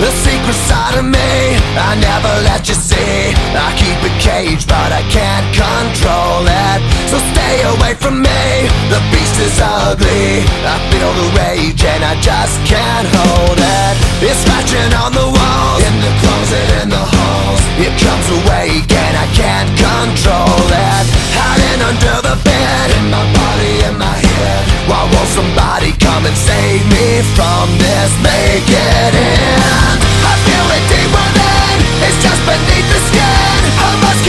The secret side of me I never let you see. I keep it caged but I can't control it. So stay away from me, the beast is ugly. I feel the rage and I just can't hold it. It's scratching on the walls, in the closet, in the halls. It comes awake and I can't control it. Hiding under the bed, in my body, in my head. Why won't somebody come and save me from this? Make it end. I feel it deep within, it's just beneath the skin. I must